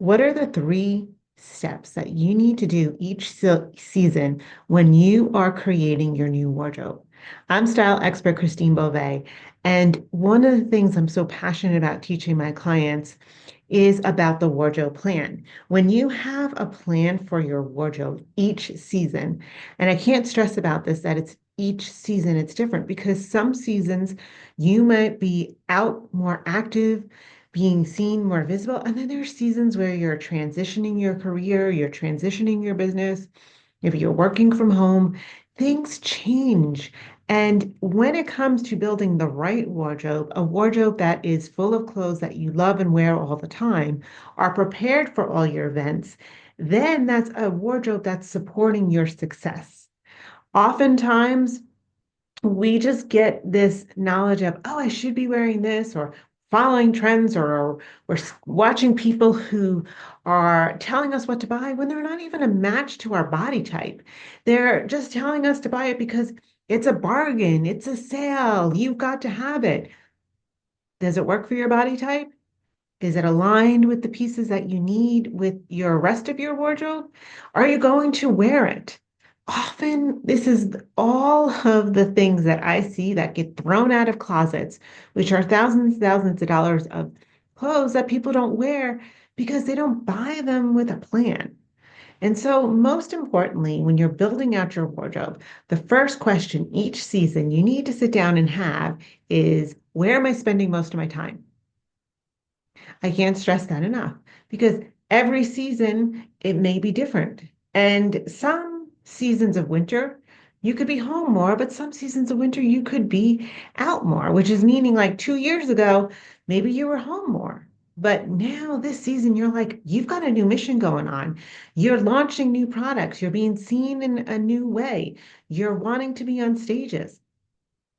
What are the three steps that you need to do each season when you are creating your new wardrobe? I'm style expert Christine Beauvais, and one of the things I'm so passionate about teaching my clients is about the wardrobe plan. When you have a plan for your wardrobe each season, and I can't stress about this, that it's each season it's different because some seasons you might be out more active, being seen more visible. And then there are seasons where you're transitioning your career, you're transitioning your business, if you're working from home, things change. And when it comes to building the right wardrobe, a wardrobe that is full of clothes that you love and wear all the time, are prepared for all your events, then that's a wardrobe that's supporting your success. Oftentimes, we just get this knowledge of, oh, I should be wearing this, or following trends, or we're watching people who are telling us what to buy when they're not even a match to our body type. They're just telling us to buy it because it's a bargain, it's a sale, you've got to have it. Does it work for your body type? Is it aligned with the pieces that you need with your rest of your wardrobe? Are you going to wear it? Often, this is all of the things that I see that get thrown out of closets, which are thousands of dollars of clothes that people don't wear because they don't buy them with a plan. And so, most importantly, when you're building out your wardrobe, the first question each season you need to sit down and have is, where am I spending most of my time? I can't stress that enough because every season it may be different. And some seasons of winter, you could be home more, but some seasons of winter, you could be out more, which is meaning like 2 years ago, maybe you were home more. But now, this season, you're like, you've got a new mission going on. You're launching new products. You're being seen in a new way. You're wanting to be on stages,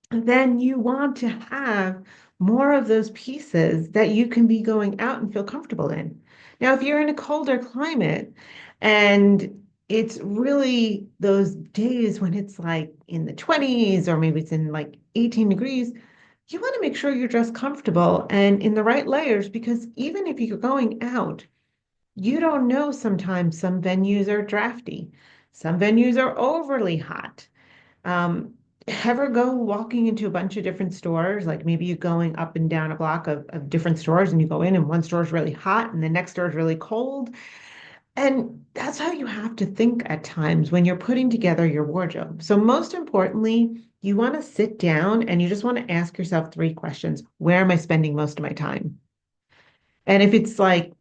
then you want to have more of those pieces that you can be going out and feel comfortable in. Now, if you're in a colder climate and it's really those days when it's like in the 20s or maybe it's in like 18 degrees, you want to make sure you're dressed comfortable and in the right layers because even if you're going out, you don't know sometimes some venues are drafty, some venues are overly hot. Um, Ever go walking into a bunch of different stores? Like maybe you're going up and down a block of different stores and you go in and one store is really hot and the next store is really cold. And that's how you have to think at times when you're putting together your wardrobe. So most importantly, you want to sit down and you just want to ask yourself three questions. Where am I spending most of my time? And if it's like,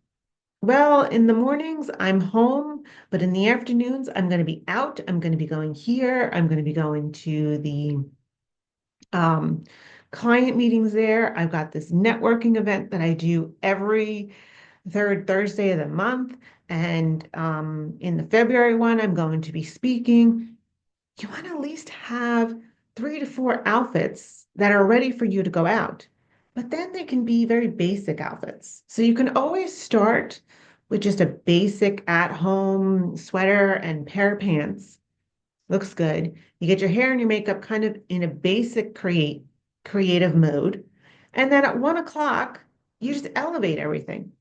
well, in the mornings, I'm home, but in the afternoons, I'm going to be out. I'm going to be going here. I'm going to be going to the um, client meetings there. I've got this networking event that I do every third Thursday of the month. And in the February one, I'm going to be speaking. You want to at least have 3 to 4 outfits that are ready for you to go out. But then they can be very basic outfits. So you can always start with just a basic at-home sweater and pair of pants. Looks good. You get your hair and your makeup kind of in a basic creative mode. And then at 1 o'clock, you just elevate everything.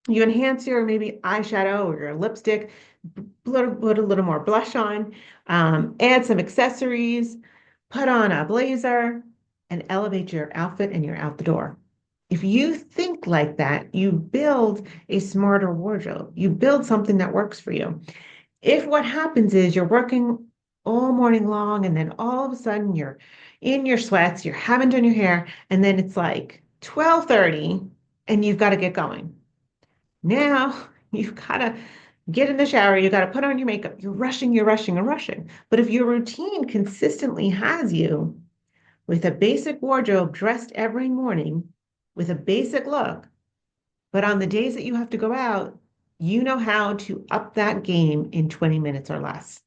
You enhance your maybe eyeshadow or your lipstick, put a little more blush on, add some accessories, put on a blazer, and elevate your outfit and you're out the door. If you think like that, you build a smarter wardrobe. You build something that works for you. If what happens is you're working all morning long and then all of a sudden you're in your sweats, you haven't done your hair, and then it's like 12:30 and you've got to get going. Now you've got to get in the shower, you got to put on your makeup. You're rushing, you're rushing, and rushing. But if your routine consistently has you with a basic wardrobe dressed every morning with a basic look, but on the days that you have to go out, you know how to up that game in 20 minutes or less.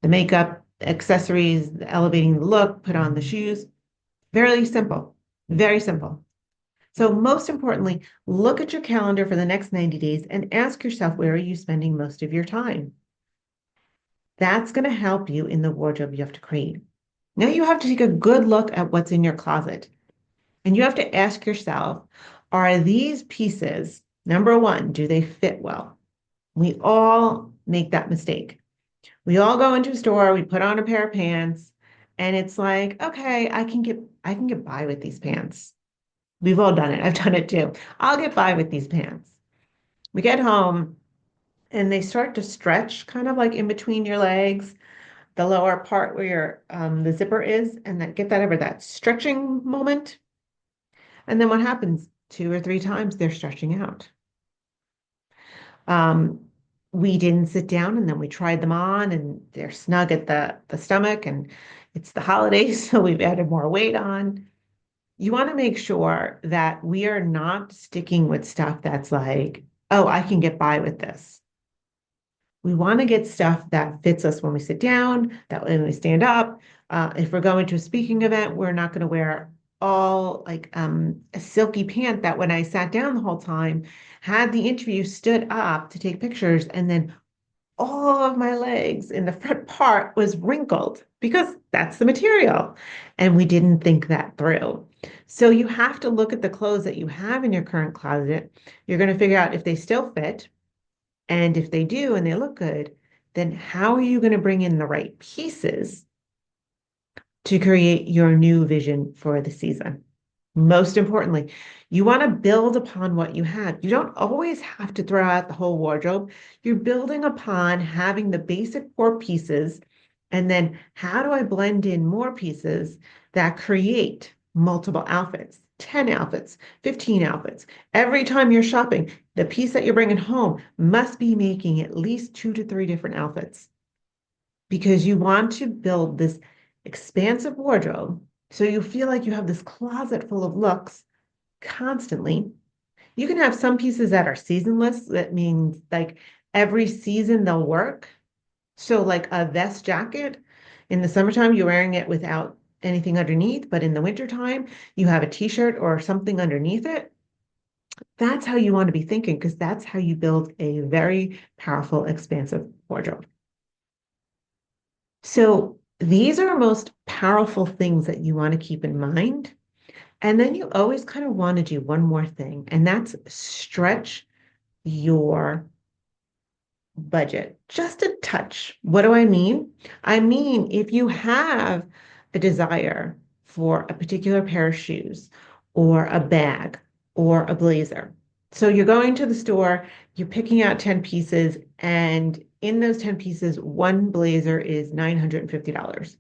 The makeup, the accessories, the elevating the look, put on the shoes. Very simple, very simple. So most importantly, look at your calendar for the next 90 days and ask yourself, where are you spending most of your time? That's going to help you in the wardrobe you have to create. Now you have to take a good look at what's in your closet and you have to ask yourself, are these pieces Number one, do they fit well? We all make that mistake. We all go into a store, we put on a pair of pants, and it's like, okay, I can get by with these pants. We've all done it. I've done it too. I'll get by with these pants. We get home and they start to stretch kind of like in between your legs, the lower part where your the zipper is, and that get that over that stretching moment. And then what happens? Two or three times they're stretching out. Um, we didn't sit down and then we tried them on and they're snug at the stomach and it's the holidays, so we've added more weight on. You want to make sure that we are not sticking with stuff that's like, oh, I can get by with this. We want to get stuff that fits us when we sit down, that when we stand up. If we're going to a speaking event, we're not going to wear all like a silky pant that when I sat down the whole time, had the interview, stood up to take pictures, and then all of my legs in the front part was wrinkled because that's the material. And we didn't think that through. So you have to look at the clothes that you have in your current closet. You're going to figure out if they still fit. And if they do and they look good, then how are you going to bring in the right pieces to create your new vision for the season? Most importantly, you want to build upon what you have. You don't always have to throw out the whole wardrobe. You're building upon having the basic core pieces. And then how do I blend in more pieces that create multiple outfits? 10 outfits, 15 outfits. Every time you're shopping, the piece that you're bringing home must be making at least two to three different outfits because you want to build this expansive wardrobe so you feel like you have this closet full of looks constantly. You can have some pieces that are seasonless. That means like every season they'll work. So, like a vest jacket in the summertime, you're wearing it without anything underneath, but in the wintertime, you have a t-shirt or something underneath it. That's how you want to be thinking because that's how you build a very powerful, expansive wardrobe. So these are most powerful things that you want to keep in mind. And then you always kind of want to do one more thing, and that's stretch your budget just a touch. What do I mean? I mean, if you have a desire for a particular pair of shoes or a bag or a blazer, so you're going to the store, you're picking out 10 pieces, and in those 10 pieces, one blazer is $950.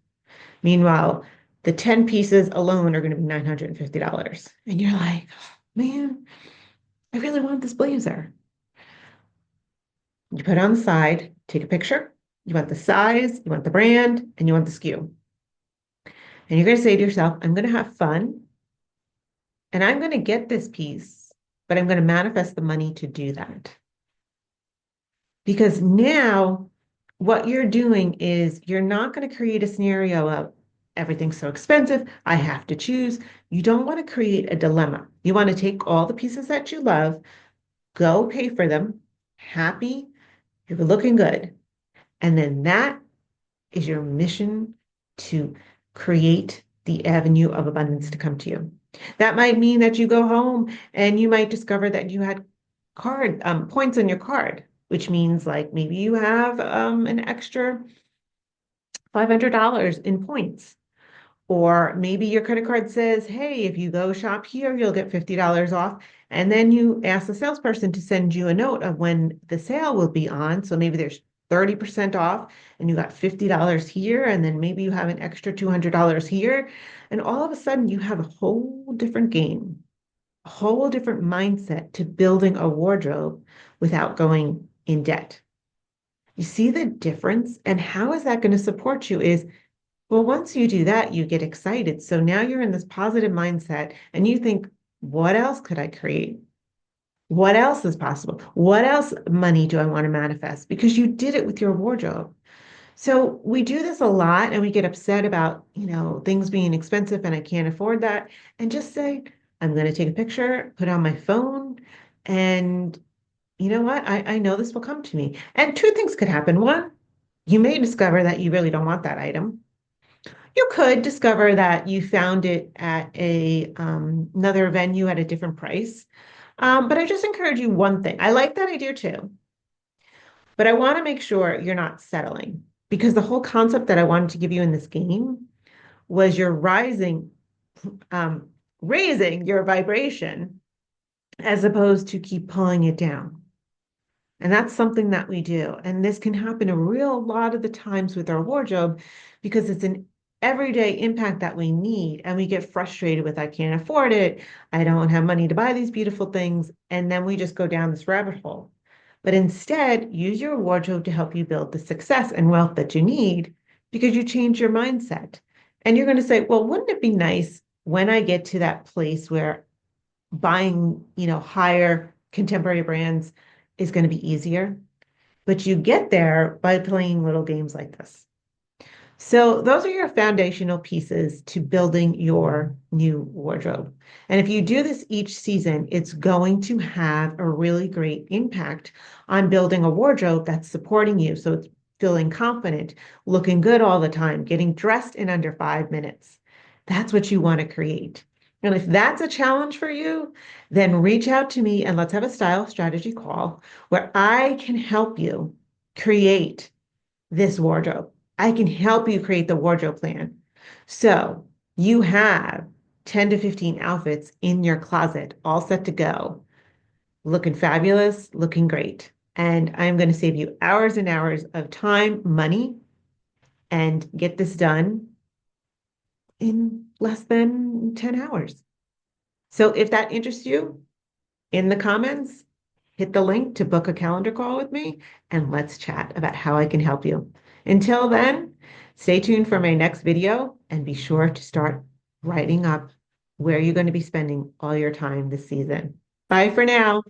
Meanwhile, the 10 pieces alone are going to be $950. And you're like, man, I really want this blazer. You put it on the side, take a picture. You want the size, you want the brand, and you want the SKU. And you're going to say to yourself, I'm going to have fun and I'm going to get this piece, but I'm going to manifest the money to do that. Because now what you're doing is you're not going to create a scenario of everything's so expensive, I have to choose. You don't want to create a dilemma. You want to take all the pieces that you love, go pay for them, happy, you're looking good. And then that is your mission to create the avenue of abundance to come to you. That might mean that you go home and you might discover that you had card points on your card, which means like maybe you have an extra $500 in points. Or maybe your credit card says, hey, if you go shop here, you'll get $50 off. And then you ask the salesperson to send you a note of when the sale will be on. So maybe there's 30% off and you got $50 here. And then maybe you have an extra $200 here. And all of a sudden, you have a whole different game, a whole different mindset to building a wardrobe without going in debt. You see the difference? And how is that going to support you? Is well, once you do that, you get excited. So now you're in this positive mindset and you think, what else could I create? What else is possible? What else money do I want to manifest? Because you did it with your wardrobe. So we do this a lot and we get upset about, things being expensive and I can't afford that. And just say, I'm going to take a picture, put it on my phone, and you know what? I know this will come to me. And two things could happen. One, you may discover that you really don't want that item. You could discover that you found it at another venue at a different price. But I just encourage you one thing. I like that idea too, but I want to make sure you're not settling because the whole concept that I wanted to give you in this game was you're um, raising your vibration as opposed to keep pulling it down. And that's something that we do. And this can happen a real lot of the times with our wardrobe because it's an everyday impact that we need. And we get frustrated with, I can't afford it. I don't have money to buy these beautiful things. And then we just go down this rabbit hole. But instead, use your wardrobe to help you build the success and wealth that you need because you change your mindset. And you're going to say, well, wouldn't it be nice when I get to that place where buying, higher contemporary brands is going to be easier. But you get there by playing little games like this. So those are your foundational pieces to building your new wardrobe. And if you do this each season, it's going to have a really great impact on building a wardrobe that's supporting you. So it's feeling confident, looking good all the time, getting dressed in under 5 minutes. That's what you want to create. And if that's a challenge for you, then reach out to me and let's have a style strategy call where I can help you create this wardrobe. I can help you create the wardrobe plan. So you have 10 to 15 outfits in your closet, all set to go, looking fabulous, looking great. And I'm going to save you hours and hours of time, money, and get this done in less than 10 hours. So if that interests you, in the comments, hit the link to book a calendar call with me and let's chat about how I can help you. Until then, stay tuned for my next video and be sure to start writing up where you're going to be spending all your time this season. Bye for now.